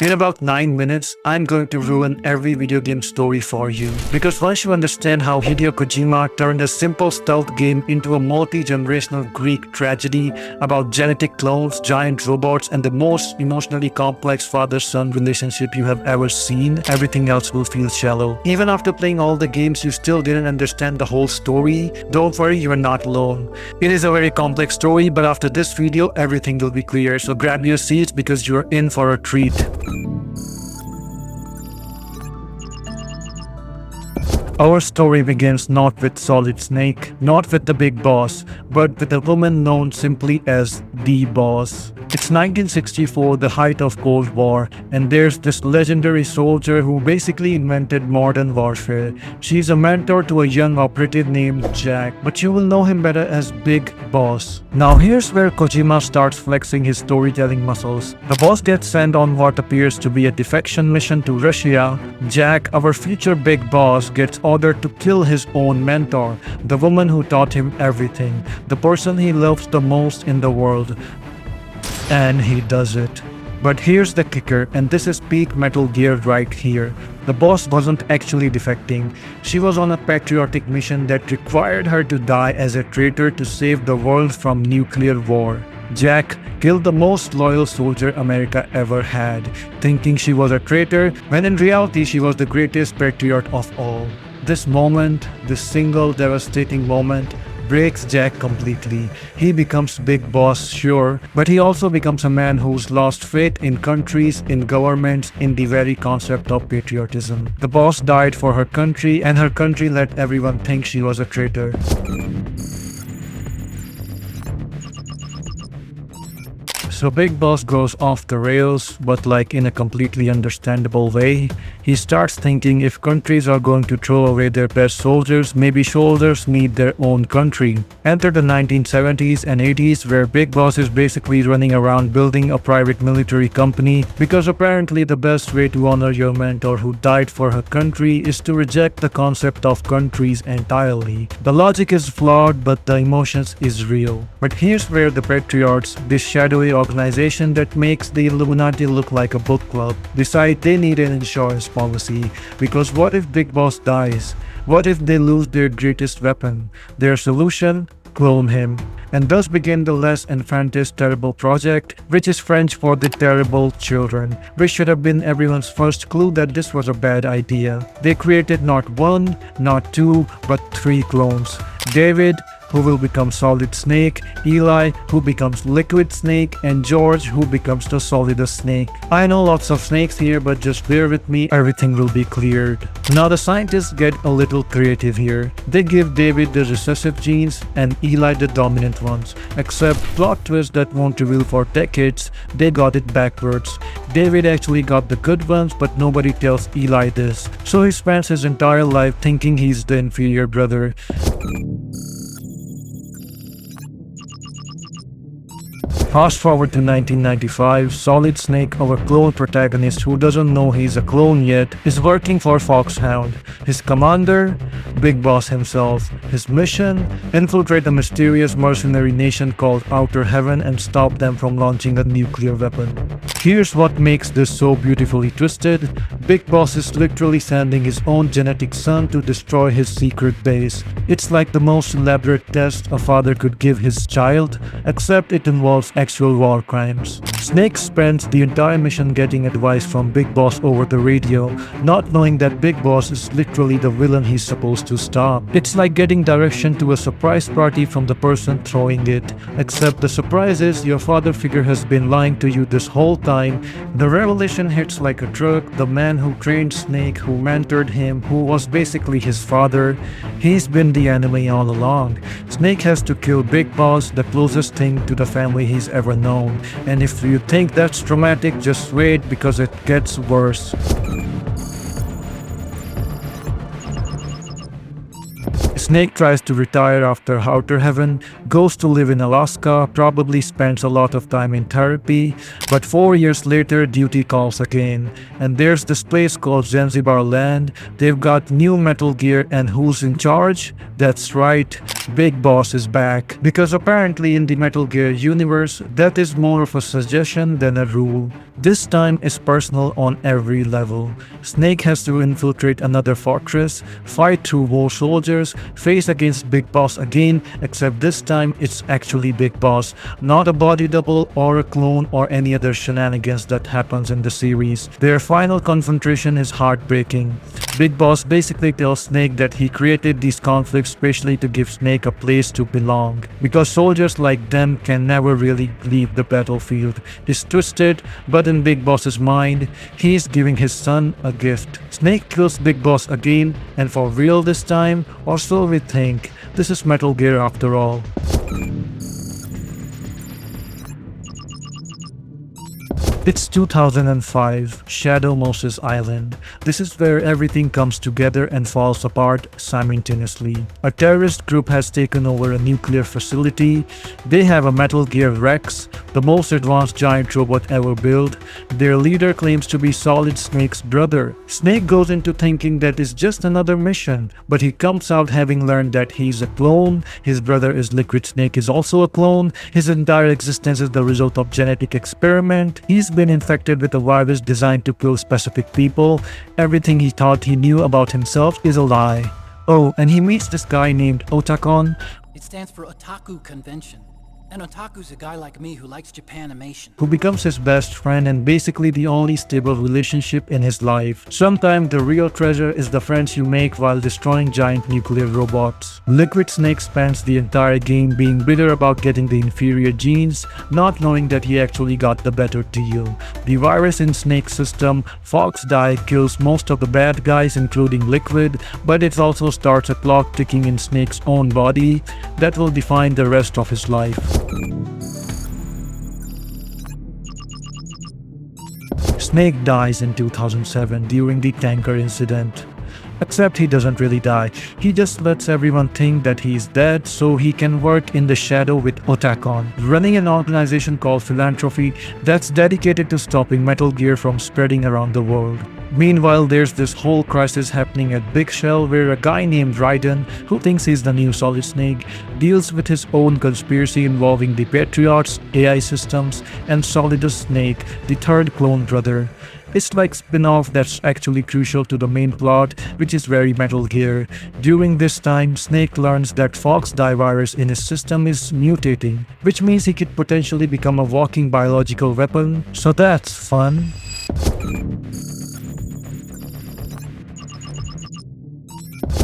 In about 9 minutes, I'm going to ruin every video game story for you. Because once you understand how Hideo Kojima turned a simple stealth game into a multi-generational Greek tragedy about genetic clones, giant robots, and the most emotionally complex father-son relationship you have ever seen, everything else will feel shallow. Even after playing all the games, you still didn't understand the whole story. Don't worry, you are not alone. It is a very complex story, but after this video, everything will be clear. So grab your seats because you are in for a treat. Our story begins not with Solid Snake, not with the big boss, but with a woman known simply as the Boss. It's 1964, the height of Cold War, and there's this legendary soldier who basically invented modern warfare. She's a mentor to a young operative named Jack, but you will know him better as Big Boss. Now here's where Kojima starts flexing his storytelling muscles. The boss gets sent on what appears to be a defection mission to Russia. Jack, our future Big Boss, gets ordered to kill his own mentor, the woman who taught him everything, the person he loves the most in the world. And he does it. But here's the kicker, and this is peak Metal Gear right here. The boss wasn't actually defecting. She was on a patriotic mission that required her to die as a traitor to save the world from nuclear war. Jack killed the most loyal soldier America ever had, thinking she was a traitor, when in reality she was the greatest patriot of all. This moment, this single devastating moment, breaks Jack completely. He becomes Big Boss, sure, but he also becomes a man who's lost faith in countries, in governments, in the very concept of patriotism. The boss died for her country, and her country let everyone think she was a traitor. So Big Boss goes off the rails, but like in a completely understandable way. He starts thinking if countries are going to throw away their best soldiers, maybe soldiers need their own country. Enter the 1970s and 80s, where Big Boss is basically running around building a private military company, because apparently the best way to honor your mentor who died for her country is to reject the concept of countries entirely. The logic is flawed, but the emotions is real. But here's where the Patriots, this shadowy organization that makes the Illuminati look like a book club, decide they need an insurance policy. Because what if Big Boss dies? What if they lose their greatest weapon? Their solution? Clone him. And thus begin the Les Infantes Terrible Project, which is French for the terrible children, which should have been everyone's first clue that this was a bad idea. They created not one, not two, but 3 clones. David, who will become Solid Snake, Eli, who becomes Liquid Snake, and George, who becomes the Solidus Snake. I know lots of snakes here, but just bear with me, everything will be cleared. Now the scientists get a little creative here. They give David the recessive genes and Eli the dominant ones. Except, plot twist that won't reveal for decades, they got it backwards. David actually got the good ones, but nobody tells Eli this. So he spends his entire life thinking he's the inferior brother. Fast forward to 1995, Solid Snake, our clone protagonist who doesn't know he's a clone yet, is working for Foxhound. His commander, Big Boss himself. His mission? Infiltrate a mysterious mercenary nation called Outer Heaven and stop them from launching a nuclear weapon. Here's what makes this so beautifully twisted. Big Boss is literally sending his own genetic son to destroy his secret base. It's like the most elaborate test a father could give his child, except it involves actual war crimes. Snake spends the entire mission getting advice from Big Boss over the radio, not knowing that Big Boss is literally the villain he's supposed to stop. It's like getting direction to a surprise party from the person throwing it, except the surprise is your father figure has been lying to you this whole time. The revelation hits like a truck. The man who trained Snake, who mentored him, who was basically his father, he's been the enemy all along. Snake has to kill Big Boss, the closest thing to the family he's ever known. And if you think that's traumatic, just wait, because it gets worse. Snake tries to retire after Outer Heaven, goes to live in Alaska, probably spends a lot of time in therapy, but 4 years later duty calls again. And there's this place called Zanzibar Land. They've got new Metal Gear, and who's in charge? That's right, Big Boss is back. Because apparently in the Metal Gear universe, that is more of a suggestion than a rule. This time is personal on every level. Snake has to infiltrate another fortress, fight through war soldiers, face against Big Boss again, except this time it's actually Big Boss, not a body double or a clone or any other shenanigans that happens in the series. Their final confrontation is heartbreaking. Big Boss basically tells Snake that he created these conflicts specially to give Snake a place to belong, because soldiers like them can never really leave the battlefield. It's twisted, but in Big Boss's mind, he's giving his son a gift. Snake kills Big Boss again, and for real this time, or so we think. This is Metal Gear after all. It's 2005, Shadow Moses Island. This is where everything comes together and falls apart simultaneously. A terrorist group has taken over a nuclear facility. They have a Metal Gear Rex, the most advanced giant robot ever built. Their leader claims to be Solid Snake's brother. Snake goes into thinking that it's just another mission, but he comes out having learned that he's a clone. His brother is Liquid Snake is also a clone. His entire existence is the result of genetic experiment. He's been infected with a virus designed to kill specific people. Everything he thought he knew about himself is a lie. Oh, and he meets this guy named Otakon, It stands for Otaku Convention. An otaku's a guy like me who likes Japanimation. who becomes his best friend and basically the only stable relationship in his life. Sometimes the real treasure is the friends you make while destroying giant nuclear robots. Liquid Snake spends the entire game being bitter about getting the inferior genes, not knowing that he actually got the better deal. The virus in Snake's system, Fox Die, kills most of the bad guys including Liquid, but it also starts a clock ticking in Snake's own body that will define the rest of his life. Snake dies in 2007 during the tanker incident. Except he doesn't really die. He just lets everyone think that he's dead so he can work in the shadow with Otakon, running an organization called Philanthropy that's dedicated to stopping Metal Gear from spreading around the world. Meanwhile, there's this whole crisis happening at Big Shell where a guy named Raiden, who thinks he's the new Solid Snake, deals with his own conspiracy involving the Patriots, AI systems, and Solidus Snake, the third clone brother. It's like spin-off that's actually crucial to the main plot, which is very Metal Gear. During this time, Snake learns that Fox Die virus in his system is mutating, which means he could potentially become a walking biological weapon, so that's fun.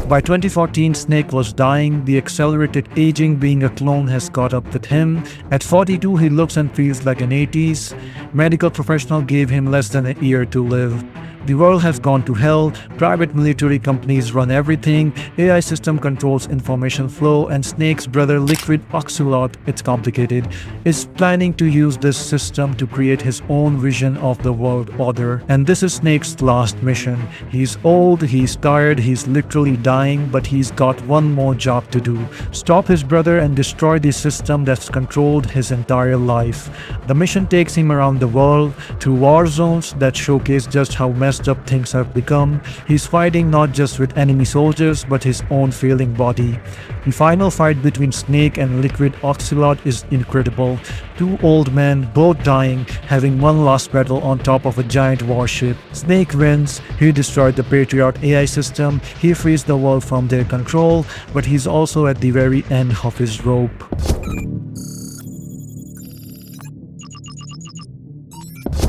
By 2014, Snake was dying. The accelerated aging being a clone has caught up with him. At 42, he looks and feels like an 80s. Medical professional gave him less than a year to live. The world has gone to hell, private military companies run everything, AI system controls information flow, and Snake's brother Liquid Ocelot, it's complicated, is planning to use this system to create his own vision of the world order. And this is Snake's last mission. He's old, he's tired, he's literally dying, but he's got one more job to do. Stop his brother and destroy the system that's controlled his entire life. The mission takes him around the world, through war zones that showcase just how messed up things have become. He's fighting not just with enemy soldiers but his own failing body. The final fight between Snake and Liquid Ocelot is incredible. Two old men, both dying, having one last battle on top of a giant warship. Snake wins. He destroyed the Patriot AI system. He frees the world from their control, but he's also at the very end of his rope.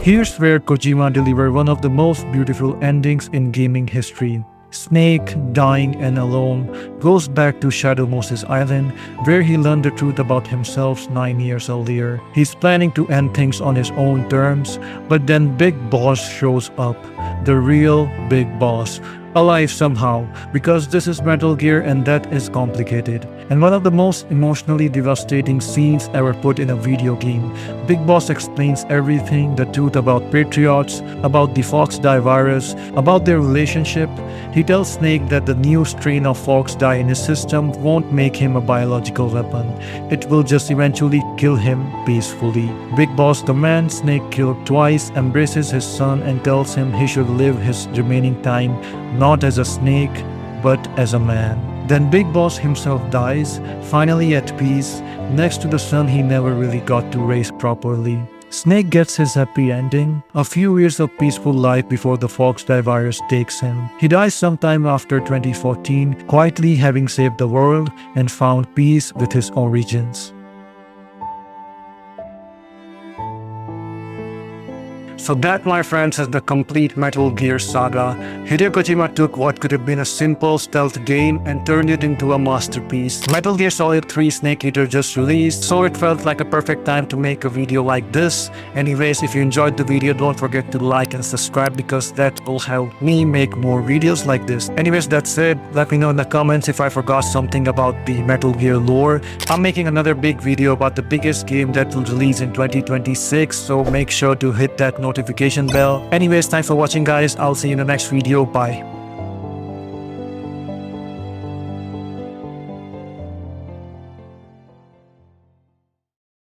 Here's where Kojima delivered one of the most beautiful endings in gaming history. Snake, dying and alone, goes back to Shadow Moses Island, where he learned the truth about himself 9 years earlier. He's planning to end things on his own terms, but then Big Boss shows up. The real Big Boss. Alive somehow, because this is Metal Gear and that is complicated. and one of the most emotionally devastating scenes ever put in a video game. Big Boss explains everything, the truth about Patriots, about the Fox Die virus, about their relationship. He tells Snake that the new strain of Fox Die in his system won't make him a biological weapon. It will just eventually kill him peacefully. Big Boss, the man Snake killed twice, embraces his son and tells him he should live his remaining time not as a snake, but as a man. Then Big Boss himself dies, finally at peace, next to the son he never really got to raise properly. Snake gets his happy ending, a few years of peaceful life before the Fox Die virus takes him. He dies sometime after 2014, quietly having saved the world and found peace with his origins. So that, my friends, is the complete Metal Gear saga. Hideo Kojima took what could have been a simple stealth game and turned it into a masterpiece. Metal Gear Solid 3 Snake Eater just released, so it felt like a perfect time to make a video like this. Anyways, if you enjoyed the video, don't forget to like and subscribe because that will help me make more videos like this. Anyways, that's it. Let me know in the comments if I forgot something about the Metal Gear lore. I'm making another big video about the biggest game that will release in 2026, so make sure to hit that notification bell. Anyways, thanks for watching guys. I'll see you in the next video. Bye.